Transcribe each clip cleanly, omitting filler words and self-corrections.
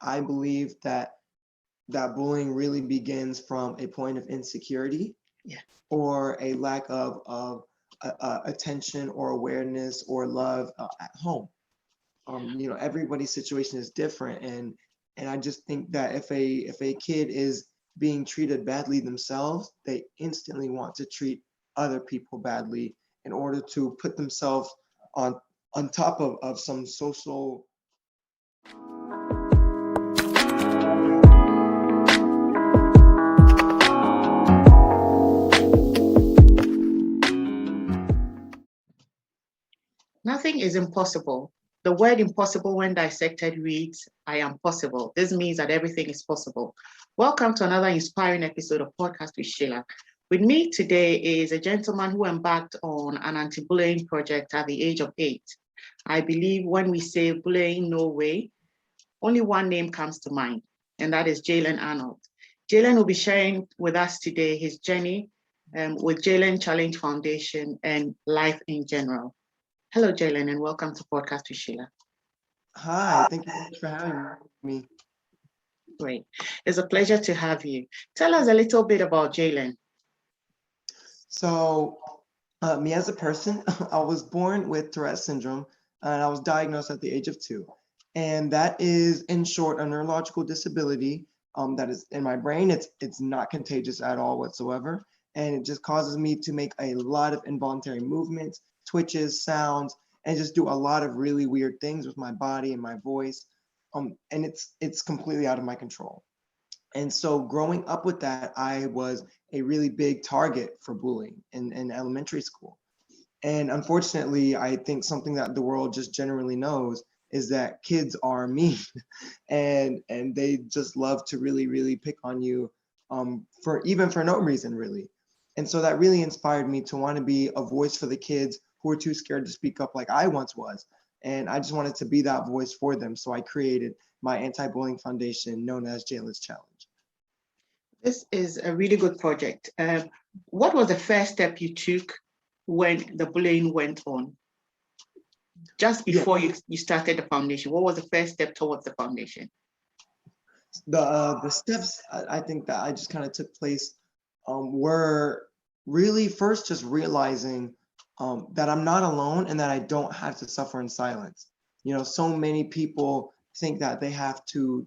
I believe that bullying really begins from a point of insecurity, Yeah. or a lack of attention or awareness or love at home. Everybody's situation is different, and I just think that if a kid is being treated badly themselves, they instantly want to treat other people badly in order to put themselves on on top of some social. Nothing is impossible. The word impossible, when dissected, reads, I am possible. This means that everything is possible. Welcome to another inspiring episode of Podcast with Sheila. With me today is a gentleman who embarked on an anti-bullying project at the age of 8. I believe when we say bullying, no way, only one name comes to mind, and that is Jaylen Arnold. Jaylen will be sharing with us today his journey with Jaylen Challenge Foundation and life in general. Hello, Jaylen, and welcome to Podcast with Sheila. Hi, thank you so much for having me. Great. It's a pleasure to have you. Tell us a little bit about Jaylen. So, me as a person, I was born with Tourette syndrome, and I was diagnosed at the age of 2. And that is, in short, a neurological disability that is in my brain. It's not contagious at all whatsoever, and it just causes me to make a lot of involuntary movements, twitches, sounds, and just do a lot of really weird things with my body and my voice. And it's completely out of my control. And so growing up with that, I was a really big target for bullying in elementary school. And unfortunately, I think something that the world just generally knows is that kids are mean, and they just love to really, really pick on you, for no reason really. And so that really inspired me to want to be a voice for the kids who are too scared to speak up like I once was. And I just wanted to be that voice for them. So I created my anti-bullying foundation known as Jalen's Challenge. This is a really good project. What was the first step you took when the bullying went on? Just before you started the foundation, what was the first step towards the foundation? The steps I think that I just kind of took place were really first just realizing that I'm not alone and that I don't have to suffer in silence. So many people think that they have to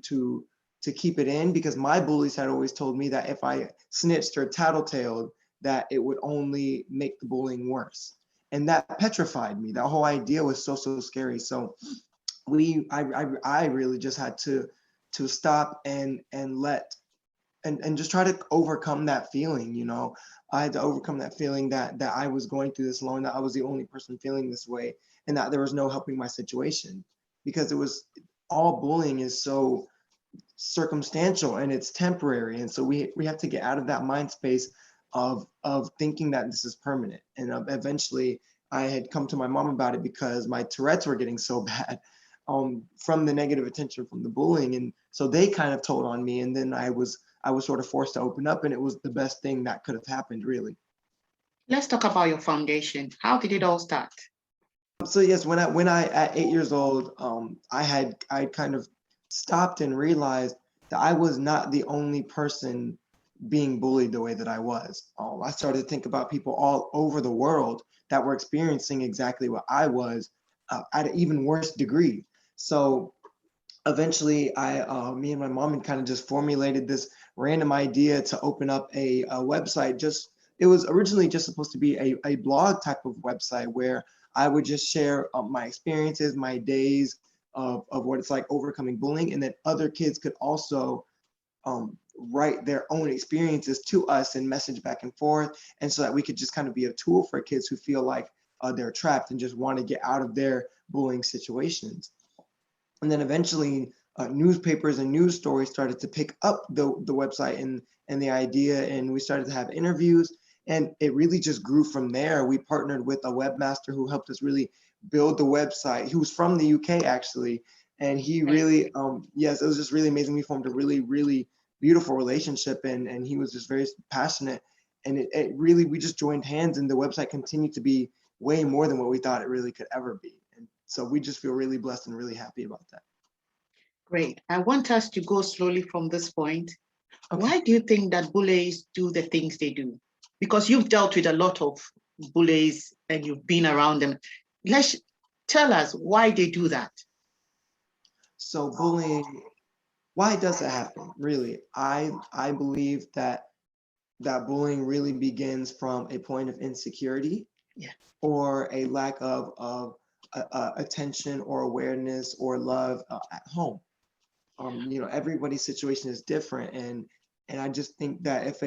keep it in, because my bullies had always told me that if I snitched or tattletaled, that it would only make the bullying worse. And that petrified me. That whole idea was so scary. So I really just had to stop and let and just try to overcome that feeling. I had to overcome that feeling that I was going through this alone, that I was the only person feeling this way, and that there was no helping my situation, because it was all bullying is so circumstantial and it's temporary. And so we have to get out of that mind space of thinking that this is permanent. And eventually I had come to my mom about it because my Tourette's were getting so bad from the negative attention from the bullying. And so they kind of told on me, and then I was sort of forced to open up, and it was the best thing that could have happened, really. Let's talk about your foundation. How did it all start? So yes, when I at 8 years old, I kind of stopped and realized that I was not the only person being bullied the way that I was. I started to think about people all over the world that were experiencing exactly what I was, at an even worse degree. So eventually, me and my mom had kind of just formulated this random idea to open up a website. It was originally just supposed to be a blog type of website where I would just share my experiences, my days of what it's like overcoming bullying, and then other kids could also write their own experiences to us and message back and forth, and so that we could just kind of be a tool for kids who feel like they're trapped and just want to get out of their bullying situations. And then eventually newspapers and news stories started to pick up the website and the idea, and we started to have interviews, and it really just grew from there. We partnered with a webmaster who helped us really build the website. He was from the UK actually, and he really, yes, it was just really amazing. We formed a really, really beautiful relationship, and he was just very passionate, and it really, we just joined hands, and the website continued to be way more than what we thought it really could ever be. And so we just feel really blessed and really happy about that. Great. I want us to go slowly from this point. Okay. Why do you think that bullies do the things they do? Because you've dealt with a lot of bullies and you've been around them. Tell us why they do that. So bullying, why does it happen? Really, I believe that bullying really begins from a point of insecurity, Yeah. or a lack of attention or awareness or love at home. You know, everybody's situation is different, and I just think that if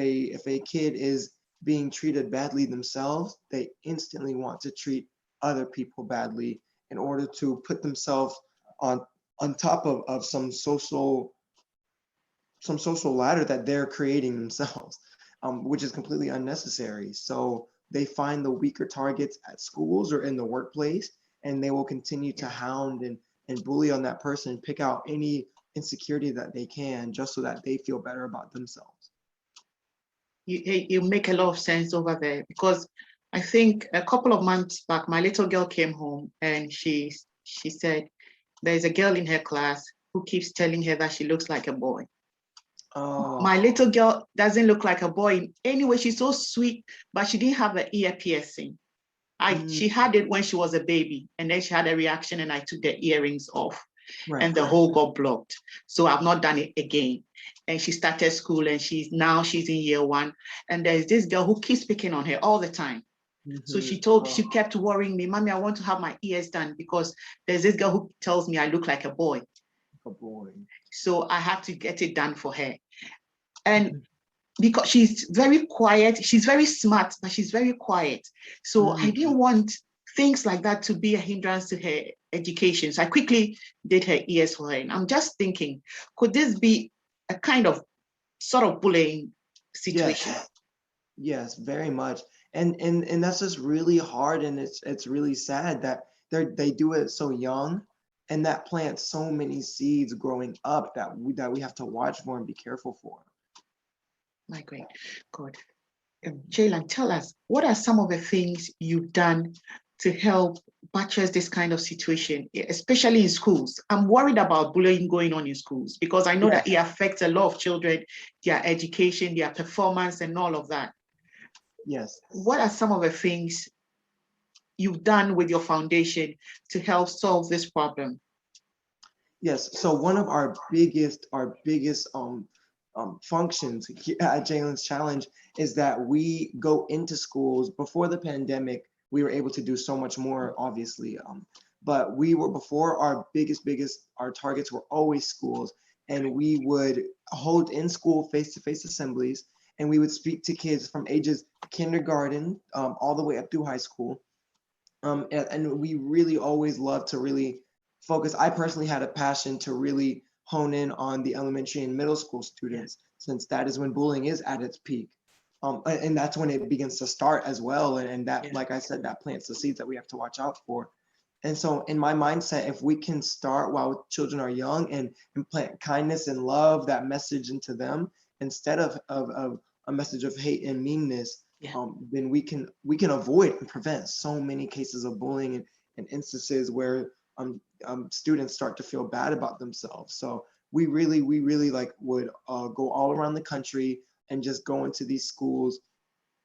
a kid is being treated badly themselves, they instantly want to treat other people badly in order to put themselves on top of some social ladder that they're creating themselves, which is completely unnecessary. So they find the weaker targets at schools or in the workplace, and they will continue to hound and bully on that person, pick out any insecurity that they can, just so that they feel better about themselves. You make a lot of sense over there, because I think a couple of months back, my little girl came home and she said, there's a girl in her class who keeps telling her that she looks like a boy. Oh. My little girl doesn't look like a boy in any way. She's so sweet, but she didn't have an ear piercing. She had it when she was a baby, and then she had a reaction and I took the earrings off. Right, and the hole got blocked. So I've not done it again. And she started school and she's in year 1. And there's this girl who keeps picking on her all the time. So she kept worrying me, Mommy, I want to have my ears done because there's this girl who tells me I look like a boy. A boy. So I had to get it done for her. And because she's very quiet, she's very smart, but she's very quiet. So I didn't want things like that to be a hindrance to her education. So I quickly did her ears for her. And I'm just thinking, could this be a kind of sort of bullying situation? Yes, very much. And that's just really hard, and it's really sad that they do it so young, and that plants so many seeds growing up that we have to watch for and be careful for. My great God. Jaylen, tell us, what are some of the things you've done to help buttress this kind of situation, especially in schools? I'm worried about bullying going on in schools because I know that it affects a lot of children, their education, their performance, and all of that. Yes. What are some of the things you've done with your foundation to help solve this problem? Yes. So one of our biggest functions at Jalen's Challenge is that we go into schools. Before the pandemic, we were able to do so much more, obviously. But we were, before, our our targets were always schools. And we would hold in school face-to-face assemblies, and we would speak to kids from ages kindergarten all the way up through high school. And we really always loved to really focus. I personally had a passion to really hone in on the elementary and middle school students, since that is when bullying is at its peak. And that's when it begins to start as well. And that, like I said, that plants the seeds that we have to watch out for. And so in my mindset, if we can start while children are young and plant kindness and love, that message into them, instead of a message of hate and meanness, then we can avoid and prevent so many cases of bullying and instances where students start to feel bad about themselves. So we really would go all around the country and just go into these schools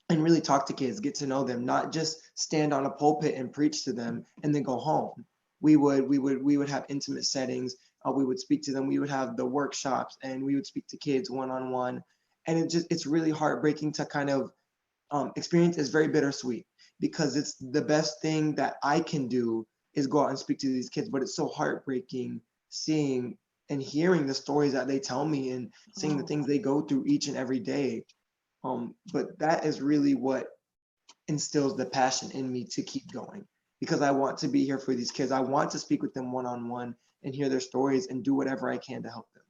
and really talk to kids, get to know them, not just stand on a pulpit and preach to them and then go home. We would have intimate settings. We would speak to them. We would have the workshops, and we would speak to kids one-on-one. And it's really heartbreaking to kind of experience. Is very bittersweet, because it's the best thing that I can do is go out and speak to these kids, but it's so heartbreaking seeing and hearing the stories that they tell me and seeing the things they go through each and every day. But that is really what instills the passion in me to keep going, because I want to be here for these kids. I want to speak with them one-on-one and hear their stories and do whatever I can to help them.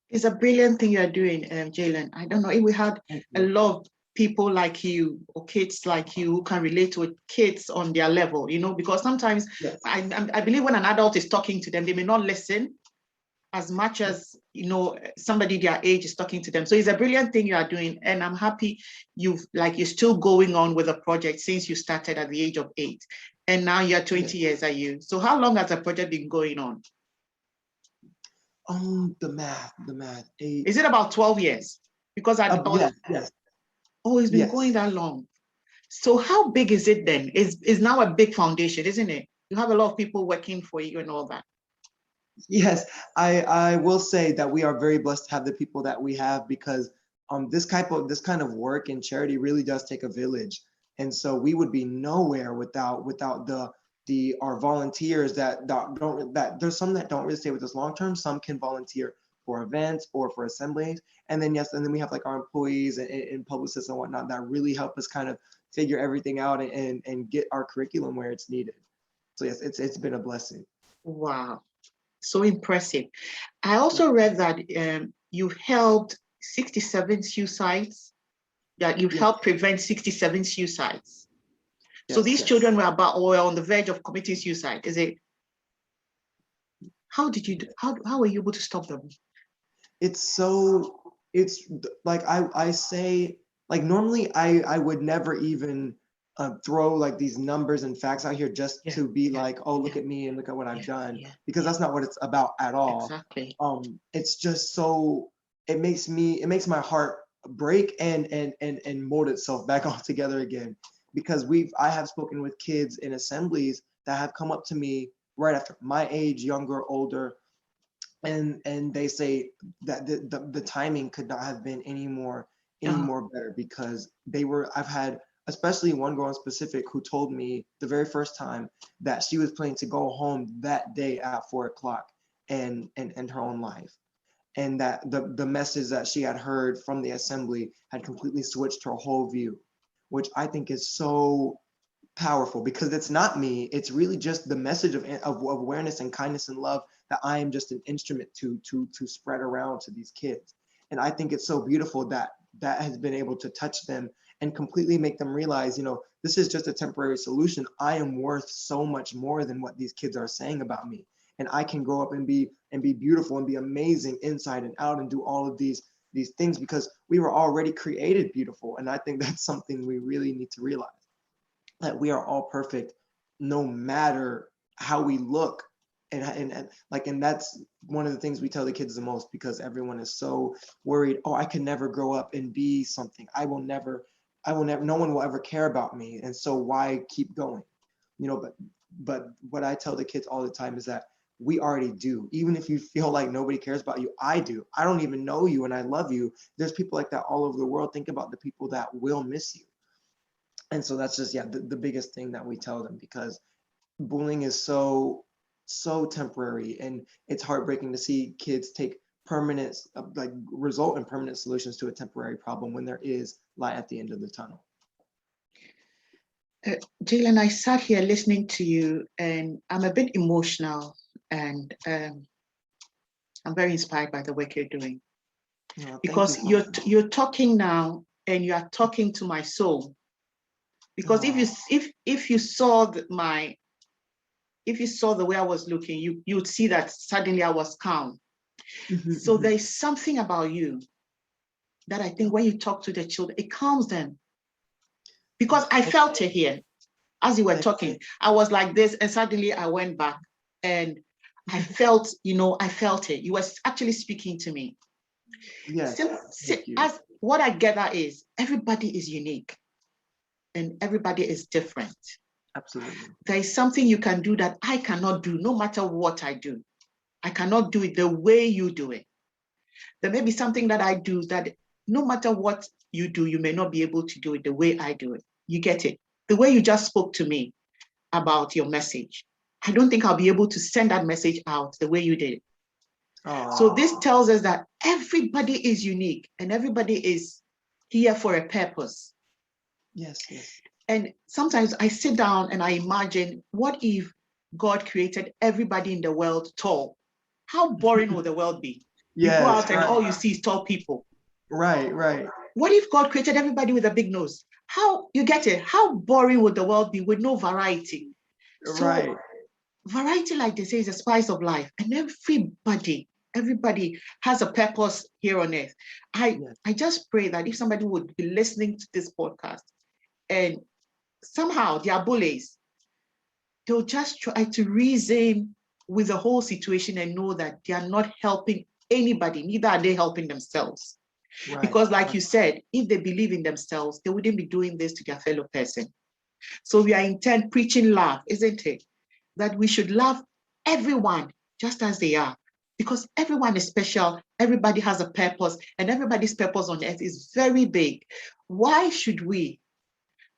It's a brilliant thing you're doing, Jaylen. I don't know if we had a lot of people like you or kids like you who can relate with kids on their level, because sometimes I believe when an adult is talking to them, they may not listen as much as somebody their age is talking to them. So it's a brilliant thing you are doing, and I'm happy you're still going on with the project since you started at the age of 8, and now you're 20 years, are you? So how long has the project been going on? The math. Eight. Is it about 12 years? Because Yes. Oh, it's been Yes. going that long. So how big is it then? Is now a big foundation, isn't it? You have a lot of people working for you and all that. Yes, I will say that we are very blessed to have the people that we have, because this kind of work and charity really does take a village. And so we would be nowhere without our volunteers that there's some that don't really stay with us long term. Some can volunteer for events or for assemblies. And then we have like our employees and publicists and whatnot that really help us kind of figure everything out and get our curriculum where it's needed. So yes, it's been a blessing. Wow. So impressive. I also read that you've helped 67 suicides, that you've helped prevent 67 suicides. So these children were on the verge of committing suicide. Is it? How did you do? How were you able to stop them? It's like I say, like normally I would never even throw like these numbers and facts out here just to be like, oh, look at me and look at what I've done, because that's not what it's about at all. Exactly. It's just so it makes my heart break and mold itself back all together again, because I have spoken with kids in assemblies that have come up to me right after my age, younger, older, and they say that the timing could not have been any more better, because I've had especially one girl in specific who told me the very first time that she was planning to go home that day at 4:00 and end her own life, and that the message that she had heard from the assembly had completely switched her whole view, which I think is so powerful, because it's not me, it's really just the message of awareness and kindness and love that I am just an instrument to spread around to these kids. And I think it's so beautiful that has been able to touch them and completely make them realize, this is just a temporary solution. I am worth so much more than what these kids are saying about me, and I can grow up and be beautiful and be amazing inside and out and do all of these things, because we were already created beautiful. And I think that's something we really need to realize, that we are all perfect no matter how we look. And that's one of the things we tell the kids the most, because everyone is so worried, oh, I can never grow up and be something. I will never, no one will ever care about me. And so why keep going? But what I tell the kids all the time is that we already do. Even if you feel like nobody cares about you, I do. I don't even know you and I love you. There's people like that all over the world. Think about the people that will miss you. And so that's just, the biggest thing that we tell them, because bullying is so temporary, and it's heartbreaking to see kids take result in permanent solutions to a temporary problem when there is light at the end of the tunnel. Jaylen, I sat here listening to you and I'm a bit emotional, and I'm very inspired by the work you're doing, because you're talking now and you are talking to my soul. Because if you saw the way I was looking, you would see that suddenly I was calm. So there is something about you that I think when you talk to the children, it calms them. Because I felt it here as you were talking. I was like this, and suddenly I went back, and I felt, I felt it. You were actually speaking to me. Yes. As what I gather is everybody is unique. And everybody is different. Absolutely. There is something you can do that I cannot do, no matter what I do. I cannot do it the way you do it. There may be something that I do that no matter what you do, you may not be able to do it the way I do it. You get it? The way you just spoke to me about your message, I don't think I'll be able to send that message out the way you did. So this tells us that everybody is unique and everybody is here for a purpose. Yes. And sometimes I sit down and I imagine, what if God created everybody in the world tall? How boring would the world be? Yes, you go out and all you see is tall people. Right. What if God created everybody with a big nose? How, you get it? How boring would the world be with no variety? So variety, like they say, is the spice of life. And everybody has a purpose here on earth. I just pray that if somebody would be listening to this podcast and somehow they are bullies, they'll just try to reason with the whole situation and know that they are not helping anybody, neither are they helping themselves. Right. Because like you said, if they believe in themselves, they wouldn't be doing this to their fellow person. So we are intent preaching love, isn't it? That we should love everyone just as they are, because everyone is special, everybody has a purpose, and everybody's purpose on earth is very big. Why should we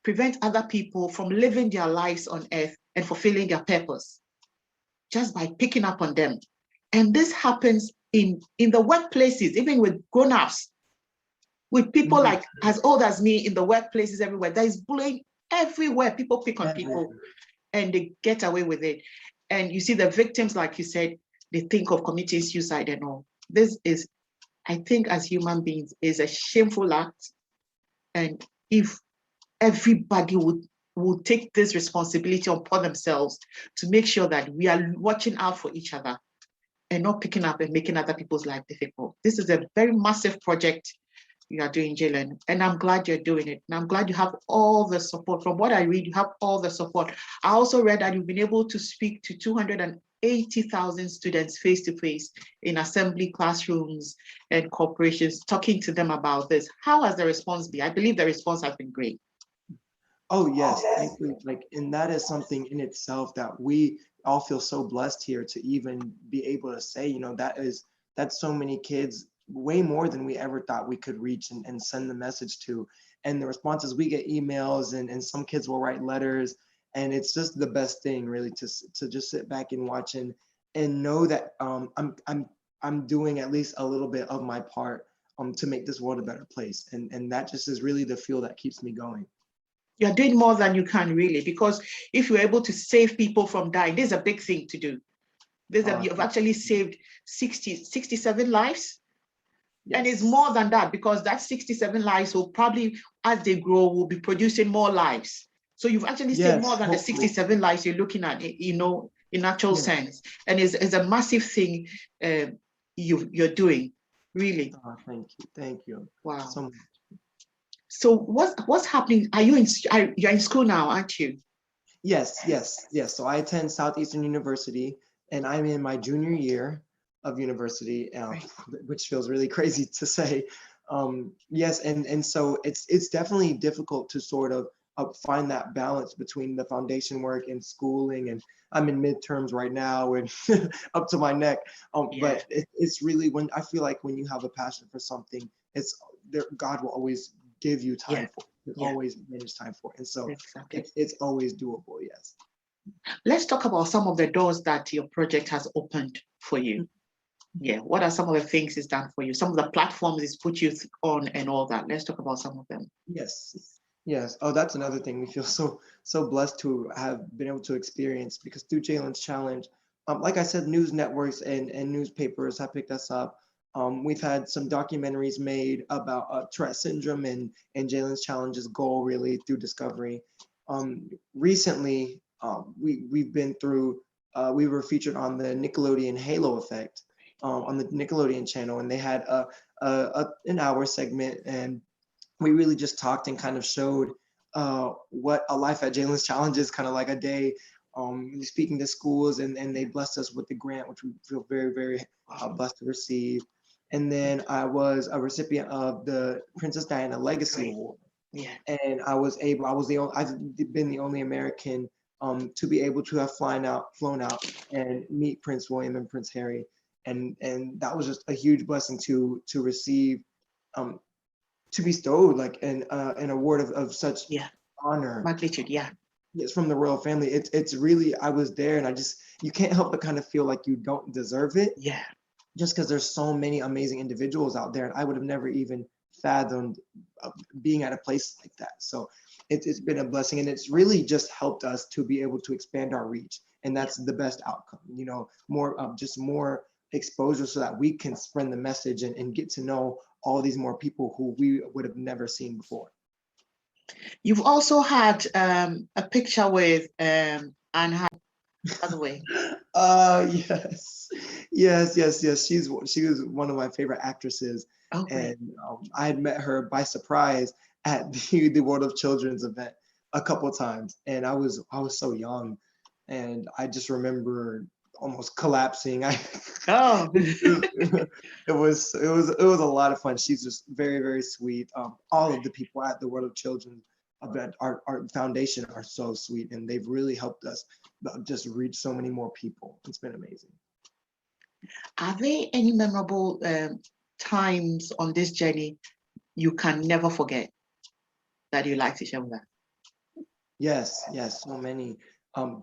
prevent other people from living their lives on earth and fulfilling their purpose just by picking up on them? And this happens in the workplaces, even with grown-ups, with people like as old as me in the workplaces everywhere. There is bullying everywhere. People pick on people and they get away with it. And you see the victims, like you said, they think of committing suicide and all. This is, I think, as human beings, is a shameful act. And if everybody would take this responsibility upon themselves to make sure that we are watching out for each other and not picking up and making other people's life difficult. This is a very massive project you are doing, Jaylen, and I'm glad you're doing it. And I'm glad you have all the support. From what I read, you have all the support. I also read that you've been able to speak to 280,000 students face-to-face in assembly classrooms and corporations, talking to them about this. How has the response been? I believe the response has been great. Oh, yes. Thank you. And that is something in itself that we all feel so blessed here to even be able to say, that's so many kids, way more than we ever thought we could reach and send the message to. And the responses, we get emails and some kids will write letters, and it's just the best thing really to just sit back and watch and know that I'm doing at least a little bit of my part to make this world a better place. And that just is really the fuel that keeps me going. You're doing more than you can, really, because if you're able to save people from dying, this is a big thing to do. You've actually saved 67 lives. Yes. And it's more than that, because that 67 lives will probably, as they grow, will be producing more lives. So you've actually saved more than the 67 lives you're looking at, in actual sense. And it's a massive thing you're doing, really. Oh, thank you. Wow. So much. So what's happening? You're in school now, aren't you? Yes. So I attend Southeastern University, and I'm in my junior year of university, which feels really crazy to say. Yes, and so it's definitely difficult to sort of find that balance between the foundation work and schooling, and I'm in midterms right now and up to my neck. But it's really, when I feel like when you have a passion for something, God will always give you time for it. Always manage time for it. And so it's always doable, yes. Let's talk about some of the doors that your project has opened for you. Yeah, what are some of the things it's done for you? Some of the platforms it's put you on and all that. Let's talk about some of them. Yes. Oh, that's another thing we feel so blessed to have been able to experience, because through Jalen's challenge, like I said, news networks and newspapers have picked us up. We've had some documentaries made about Tourette syndrome and Jalen's challenge's goal, really, through Discovery. Recently, we've been through. We were featured on the Nickelodeon Halo Effect on the Nickelodeon channel, and they had an hour segment, and we really just talked and kind of showed what a life at Jalen's challenge is, kind of like a day. Speaking to schools, and they blessed us with the grant, which we feel very, very blessed to receive. And then I was a recipient of the Princess Diana Legacy Award. Yeah. And I've been the only American to be able to have flown out and meet Prince William and Prince Harry. And that was just a huge blessing to receive, to be bestowed like an award of such honor. Magnitude, It's from the royal family. It's really, I was there, and you can't help but kind of feel like you don't deserve it. Yeah. Just because there's so many amazing individuals out there, and I would have never even fathomed being at a place like that. So it's been a blessing, and it's really just helped us to be able to expand our reach, and that's the best outcome. More exposure, so that we can spread the message and get to know all these more people who we would have never seen before. You've also had a picture with Anne Hathaway. Yes. She was one of my favorite actresses. And I had met her by surprise at the World of Children's event a couple of times, and I was so young, and I just remember almost collapsing. Oh, It was a lot of fun. She's just very, very sweet. All of the people at the World of Children at our foundation are so sweet, and they've really helped us just reach so many more people. It's been amazing. are there any memorable times on this journey you can never forget that you like to share with us? Yes, so many.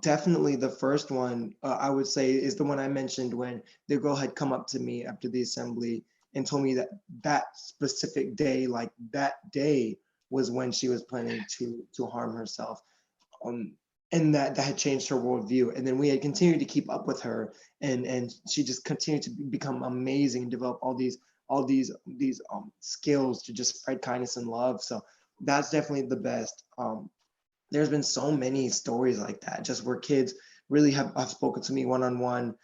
Definitely the first one, I would say, is the one I mentioned when the girl had come up to me after the assembly and told me that that specific day, like that day, was when she was planning to harm herself. And that had changed her worldview. And then we had continued to keep up with her, and she just continued to become amazing and develop all these skills to just spread kindness and love. So that's definitely the best. There's been so many stories like that, just where kids really have spoken to me one-on-one,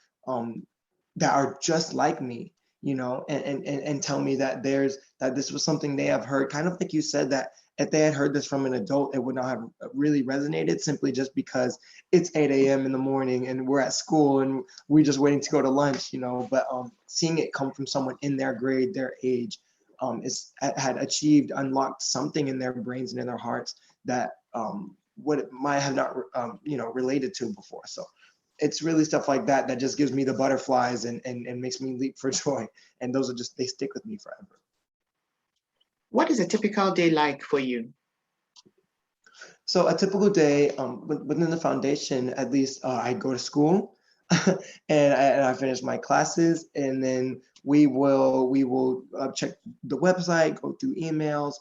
that are just like me, and tell me that this was something they have heard, kind of like you said, that if they had heard this from an adult, it would not have really resonated, simply just because it's 8 a.m. in the morning and we're at school and we're just waiting to go to lunch, but seeing it come from someone in their grade, their age, had unlocked something in their brains and in their hearts that what it might have not related to before. So it's really stuff like that that just gives me the butterflies and makes me leap for joy. And those they stick with me forever. What is a typical day like for you? So a typical day within the foundation, at least I go to school and I finish my classes, and then we will check the website, go through emails.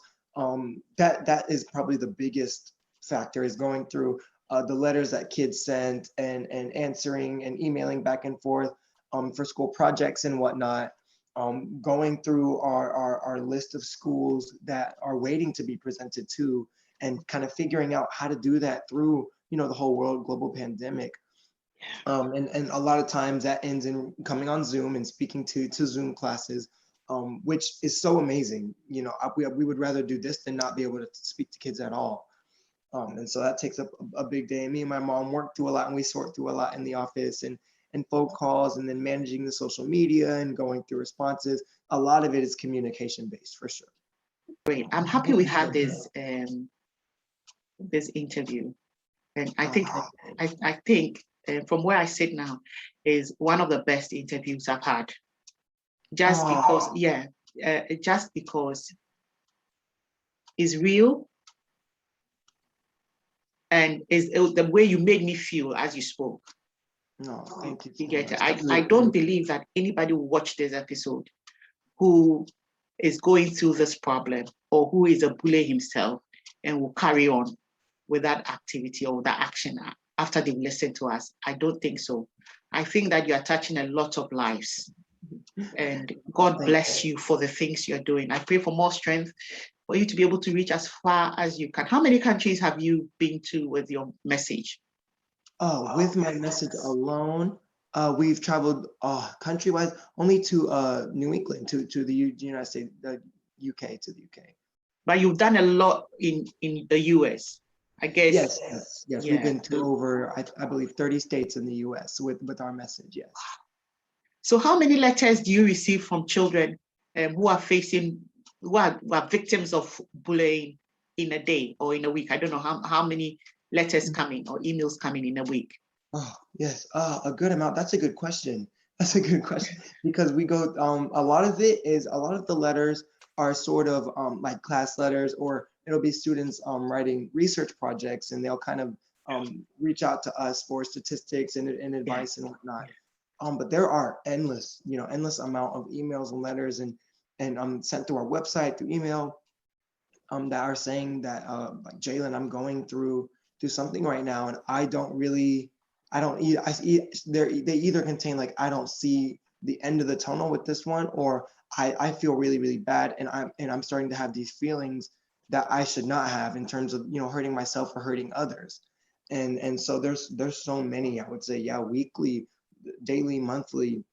That is probably the biggest factor, is going through the letters that kids sent and answering and emailing back and forth for school projects and whatnot. Going through our list of schools that are waiting to be presented to, and kind of figuring out how to do that through the whole world global pandemic. And a lot of times that ends in coming on Zoom and speaking to Zoom classes, which is so amazing. We would rather do this than not be able to speak to kids at all. And so that takes up a big day. Me and my mom work through a lot, and we sort through a lot in the office, and phone calls, and then managing the social media and going through responses. A lot of it is communication based, for sure. Great. I'm happy we had this interview, and I think from where I sit now is one of the best interviews I've had. Just because it's real, and is the way you made me feel as you spoke. No, thank you. You get it. I don't believe that anybody will watch this episode who is going through this problem or who is a bully himself and will carry on with that activity or that action after they've listened to us. I don't think so. I think that you are touching a lot of lives, and God bless you for the things you're doing. I pray for more strength for you to be able to reach as far as you can. How many countries have you been to with your message? With my message alone, we've traveled country-wise only to New England, to the United States, the UK, to the UK. But you've done a lot in the US, I guess. Yes. Yeah. We've been to over, I believe, 30 states in the US with our message, yes. So how many letters do you receive from children who are victims of bullying in a day or in a week? I don't know how many letters coming or emails coming in a week. Oh, yes, a good amount. That's a good question. Because we go, a lot of the letters are sort of like class letters, or it'll be students writing research projects, and they'll kind of reach out to us for statistics and advice and whatnot. But there are endless amount of emails and letters and sent through our website, through email, that are saying that like, Jaylen, I'm going through something right now, and they either contain like, I don't see the end of the tunnel with this one, or I feel really, really bad, and I'm starting to have these feelings that I should not have, in terms of hurting myself or hurting others. And so there's so many, I would say, weekly, daily, monthly,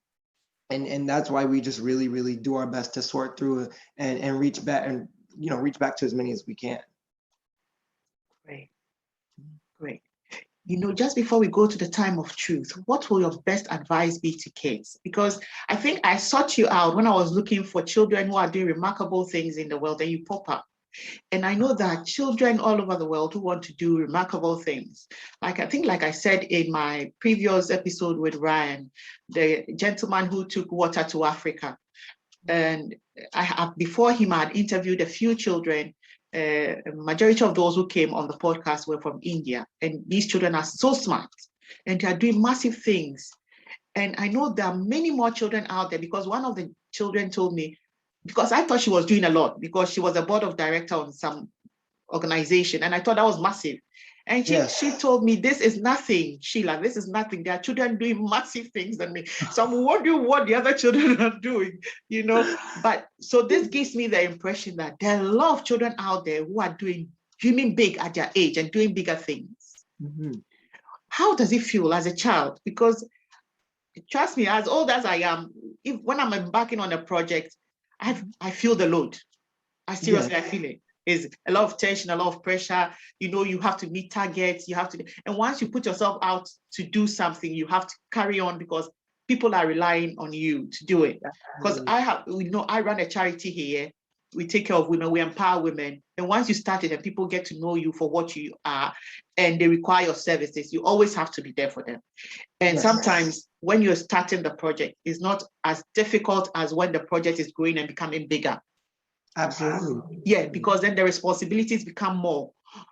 and that's why we just really, really do our best to sort through and reach back to as many as we can. Great. just before we go to the time of truth, what will your best advice be to kids? Because I think I sought you out when I was looking for children who are doing remarkable things in the world, and you pop up. And I know that children all over the world who want to do remarkable things. Like I said in my previous episode with Ryan, the gentleman who took water to Africa. And before him, I had interviewed a few children. A majority of those who came on the podcast were from India. And these children are so smart and they are doing massive things. And I know there are many more children out there, because one of the children told me, because I thought she was doing a lot, because she was a board of director on some organization, and I thought that was massive. And she told me, this is nothing, Sheila, this is nothing. There are children doing massive things than me. So I'm wondering what the other children are doing, But so this gives me the impression that there are a lot of children out there who are dreaming big at their age and doing bigger things. Mm-hmm. How does it feel as a child? Because trust me, as old as I am, when I'm embarking on a project, I feel the load. I seriously, I feel it. It's a lot of tension, a lot of pressure. You have to meet targets. And once you put yourself out to do something, you have to carry on, because people are relying on you to do it. Because I run a charity here. We take care of women, we empower women. And once you start it and people get to know you for what you are, and they require your services, you always have to be there for them. And sometimes when you're starting the project, it's not as difficult as when the project is growing and becoming bigger. Absolutely. Yeah, because then the responsibilities become more.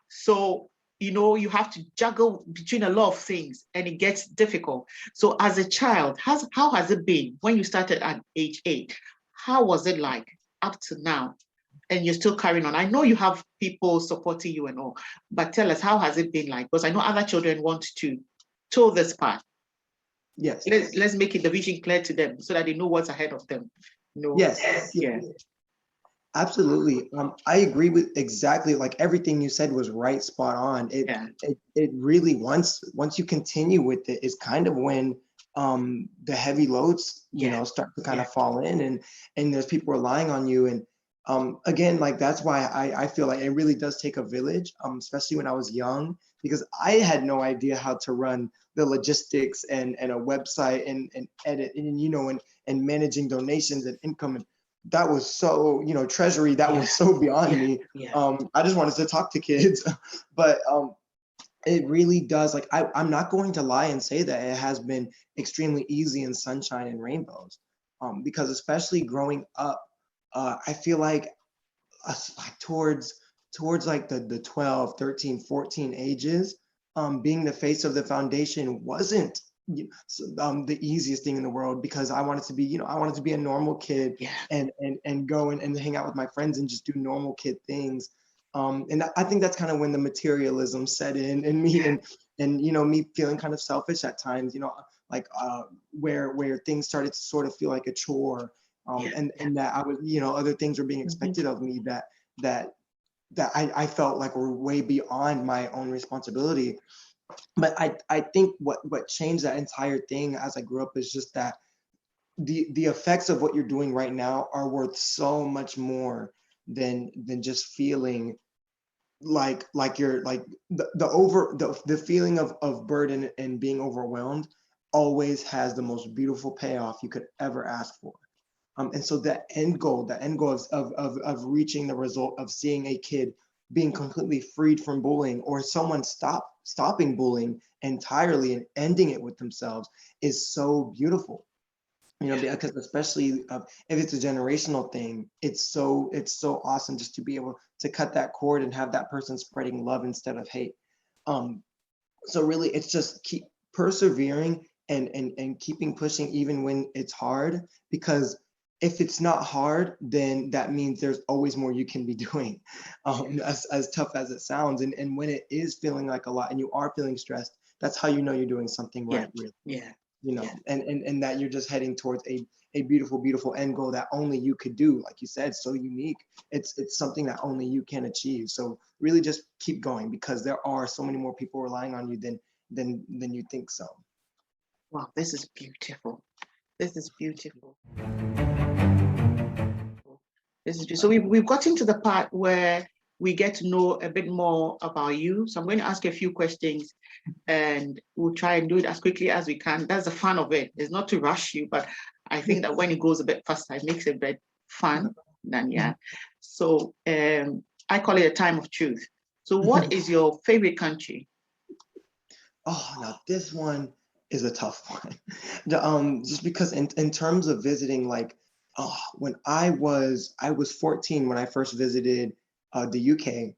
So, you have to juggle between a lot of things, and it gets difficult. So as a child, how has it been when you started at age 8? How was it like up to now? And you're still carrying on. I know you have people supporting you and all, but tell us, how has it been like? Because I know other children want to toe this path. Yes. Let's make it the vision clear to them so that they know what's ahead of them. Yes. Yeah. Absolutely. I agree with exactly, like, everything you said was right, spot on. It really, once you continue with it, is kind of when the heavy loads, start to kind of fall in, and there's people relying on you. And again, like, that's why I feel like it really does take a village, especially when I was young, because I had no idea how to run the logistics and a website and edit and managing donations and income. And that was so, treasury, that was so beyond me. I just wanted to talk to kids. But it really does, like, I'm not going to lie and say that it has been extremely easy and sunshine and rainbows, because especially growing up, I feel like towards like the 12, 13, 14 ages, being the face of the foundation wasn't the easiest thing in the world, because I wanted to be, I wanted to be a normal kid, and go and hang out with my friends and just do normal kid things. And I think that's kind of when the materialism set in me, and me feeling kind of selfish at times, like where things started to sort of feel like a chore, and that I was, other things were being expected of me that I felt like were way beyond my own responsibility. But I think what changed that entire thing as I grew up is just that the effects of what you're doing right now are worth so much more than just feeling like you're like the feeling of burden and being overwhelmed always has the most beautiful payoff you could ever ask for. And so the end goal of reaching the result of seeing a kid being completely freed from bullying, or someone stopping bullying entirely and ending it with themselves, is so beautiful. Because especially if it's a generational thing, it's so awesome just to be able to cut that cord and have that person spreading love instead of hate. So really, it's just keep persevering and keeping pushing even when it's hard, because if it's not hard, then that means there's always more you can be doing, as tough as it sounds. And when it is feeling like a lot and you are feeling stressed, that's how you're doing something right, really. And that you're just heading towards a beautiful, beautiful end goal that only you could do. Like you said, so unique. It's something that only you can achieve. So really just keep going, because there are so many more people relying on you than you think so. Wow, this is beautiful. This is beautiful. So we've gotten to the part where we get to know a bit more about you. So I'm going to ask you a few questions and we'll try and do it as quickly as we can. That's the fun of it. It's not to rush you, but I think that when it goes a bit faster, it makes it a bit fun than, yeah. So I call it a time of truth. So what is your favorite country? Oh, now this one is a tough one. Just because in terms of visiting, like, when I was 14 when I first visited the UK,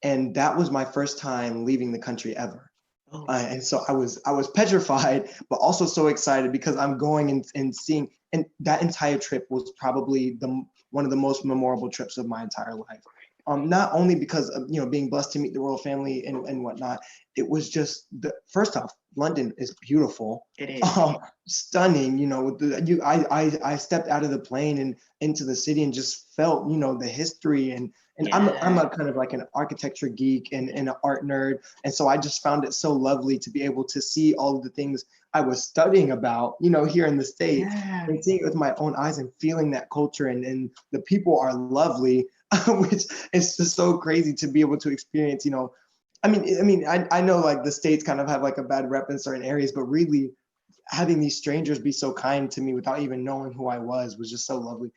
and that was my first time leaving the country ever. Oh. And so I was petrified, but also so excited because I'm going and seeing, and that entire trip was probably one of the most memorable trips of my entire life. Not only because of, being blessed to meet the royal family and whatnot, it was just first off, London is beautiful. It is. Stunning. I stepped out of the plane and into the city and just felt, the history and I'm a kind of like an architecture geek and an art nerd. And so I just found it so lovely to be able to see all of the things I was studying about, here in the States, and seeing it with my own eyes and feeling that culture and the people are lovely, which is just so crazy to be able to experience, I know like the States kind of have like a bad rep in certain areas, but really having these strangers be so kind to me without even knowing who I was just so lovely.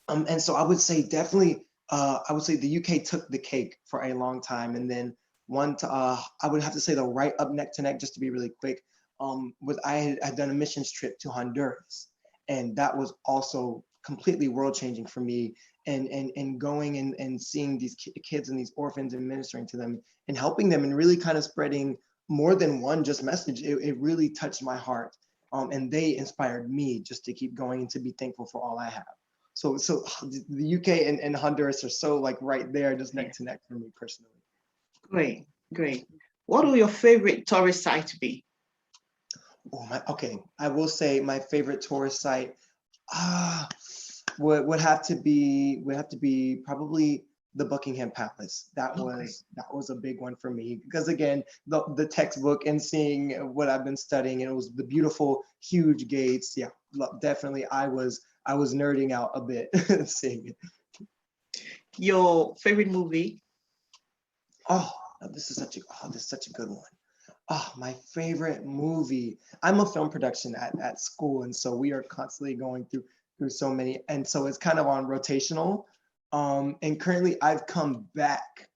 And so I would say definitely, the UK took the cake for a long time. And then I would have to say the right up neck to neck, just to be really quick, I had done a missions trip to Honduras, and that was also completely world changing for me. And going and seeing these kids and these orphans and ministering to them and helping them and really kind of spreading more than one just message. It really touched my heart. And they inspired me just to keep going and to be thankful for all I have. So the UK and Honduras are so like right there, just neck to neck for me personally. Great. What will your favorite tourist site be? Okay. I will say my favorite tourist site would have to be probably the Buckingham Palace. That was a big one for me because again, the textbook and seeing what I've been studying, and it was the beautiful huge gates. Yeah, definitely I was nerding out a bit seeing it. Your favorite movie? This is such a good one. My favorite movie. I'm a film production at school, and so we are constantly going through so many, and so it's kind of on rotational. And currently I've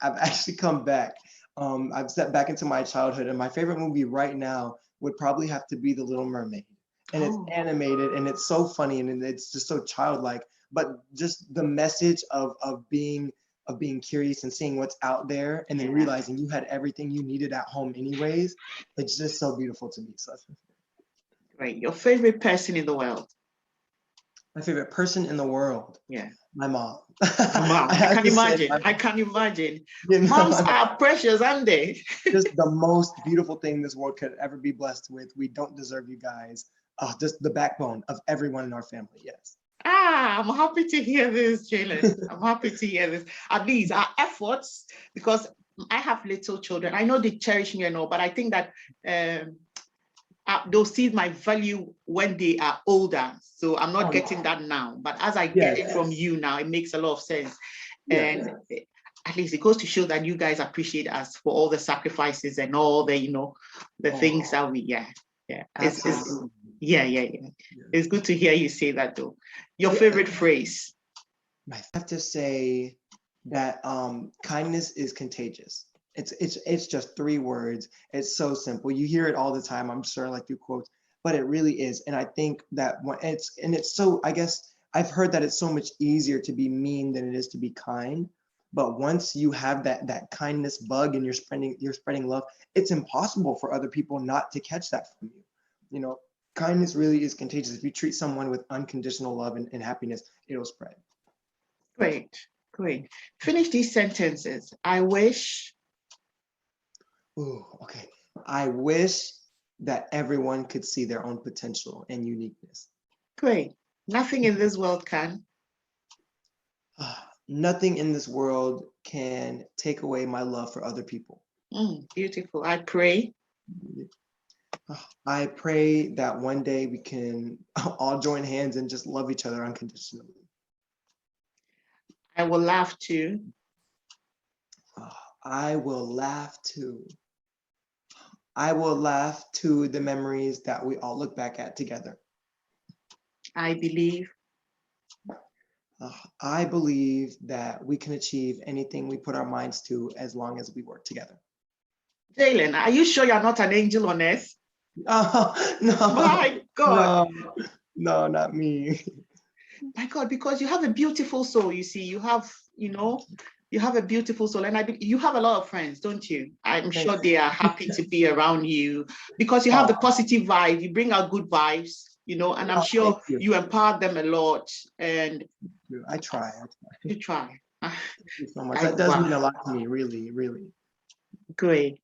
actually come back. I've stepped back into my childhood, and my favorite movie right now would probably have to be The Little Mermaid. And it's animated and it's so funny and it's just so childlike, but just the message of being curious and seeing what's out there and then realizing you had everything you needed at home anyways. It's just so beautiful to me. So Right. Your favorite person in the world? My favorite person in the world? Yeah. My mom. Mom. I can imagine. Moms are precious, aren't they? Just the most beautiful thing this world could ever be blessed with. We don't deserve you guys. Just the backbone of everyone in our family. Yes. I'm happy to hear this, Jaylen. I'm happy to hear this. At least our efforts, because I have little children. I know they cherish me and all, but I think that they'll see my value when they are older. So I'm not getting that now. But as I get it from you now, it makes a lot of sense. And at least it goes to show that you guys appreciate us for all the sacrifices and all the, the things that we, It's good to hear you say that though. Your favorite phrase? I have to say that kindness is contagious. It's just 3 words. It's so simple. You hear it all the time, I'm sure, like through quotes, but it really is. And I think that it's so, I guess I've heard that it's so much easier to be mean than it is to be kind. But once you have that kindness bug and you're spreading love, it's impossible for other people not to catch that from you. Kindness really is contagious. If you treat someone with unconditional love and happiness, it'll spread. Great. Finish these sentences. I wish. Okay. I wish that everyone could see their own potential and uniqueness. Great. Nothing in this world can. Nothing in this world can take away my love for other people. Beautiful. I pray. I pray that one day we can all join hands and just love each other unconditionally. I will laugh too. I will laugh too. I will laugh to the memories that we all look back at together. I believe. I believe that we can achieve anything we put our minds to as long as we work together. Jaylen, are you sure you're not an angel on earth? Oh, no. My God. No, not me. My God, because you have a beautiful soul, you see, you have a beautiful soul, and you have a lot of friends, don't you? I'm sure they are happy to be around you because you have the positive vibe, you bring out good vibes, and I'm sure you empower them a lot. And I try. You try. Thank you so much. That does mean a lot to me, really, really. Great.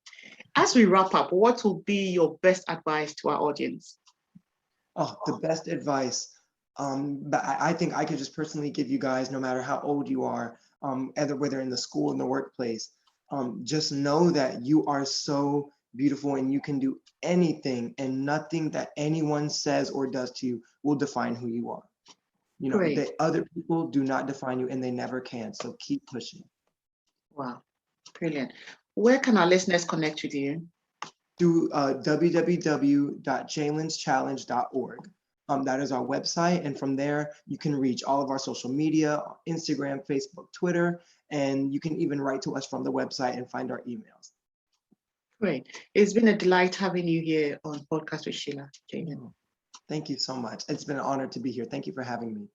As we wrap up, what will be your best advice to our audience? Oh, the best advice. But I think I could just personally give you guys, no matter how old you are, whether in the school, in the workplace, just know that you are so beautiful and you can do anything, and nothing that anyone says or does to you will define who you are. The other people do not define you, and they never can. So keep pushing. Wow, brilliant. Where can our listeners connect with you? Through www.jalenschallenge.org. That is our website, and from there you can reach all of our social media, Instagram, Facebook, Twitter, and you can even write to us from the website and find our emails. Great. It's been a delight having you here on Podcast with Sheila, Jaylen. Thank you so much. It's been an honor to be here. Thank you for having me.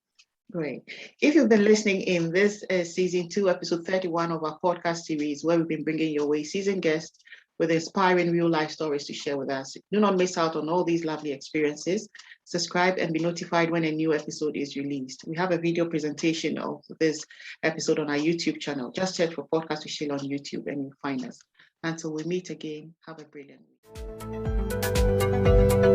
Great. If you've been listening in, this is season 2, episode 31 of our podcast series, where we've been bringing your way seasoned guests with inspiring real life stories to share with us. Do not miss out on all these lovely experiences. Subscribe and be notified when a new episode is released. We have a video presentation of this episode on our YouTube channel. Just search for Podcast with Sheila on YouTube and you'll find us. Until we meet again, have a brilliant week.